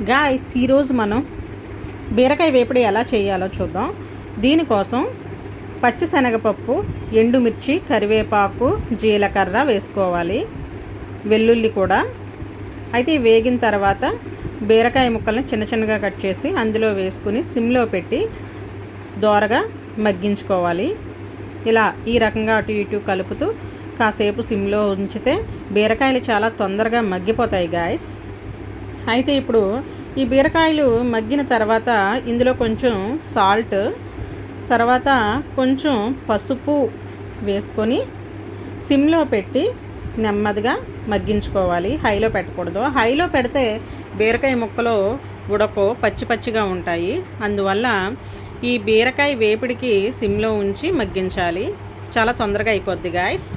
Guys ఈరోజు మనం బీరకాయ వేపుడు ఎలా చేయాలో చూద్దాం. దీనికోసం పచ్చిశనగపప్పు, ఎండుమిర్చి, కరివేపాకు, జీలకర్ర వేసుకోవాలి, వెల్లుల్లి కూడా. అయితే వేగిన తర్వాత బీరకాయ ముక్కల్ని చిన్న చిన్నగా కట్ చేసి అందులో వేసుకుని సిమ్లో పెట్టి దోరగా మగ్గించుకోవాలి. ఇలా ఈ రకంగా అటు ఇటు కలుపుతూ కాసేపు సిమ్లో ఉంచితే బీరకాయలు చాలా తొందరగా మగ్గిపోతాయి గాయస్. అయితే ఇప్పుడు ఈ బీరకాయలు మగ్గిన తర్వాత ఇందులో కొంచెం సాల్ట్, తర్వాత కొంచెం పసుపు వేసుకొని సిమ్లో పెట్టి నెమ్మదిగా మగ్గించుకోవాలి. హైలో పెట్టకూడదు. హైలో పెడితే బీరకాయ ముక్కలు ఉడకో పచ్చి పచ్చిగా ఉంటాయి. అందువల్ల ఈ బీరకాయ వేపుడికి సిమ్లో ఉంచి మగ్గించాలి. చాలా తొందరగా అయిపోద్ది గాయస్.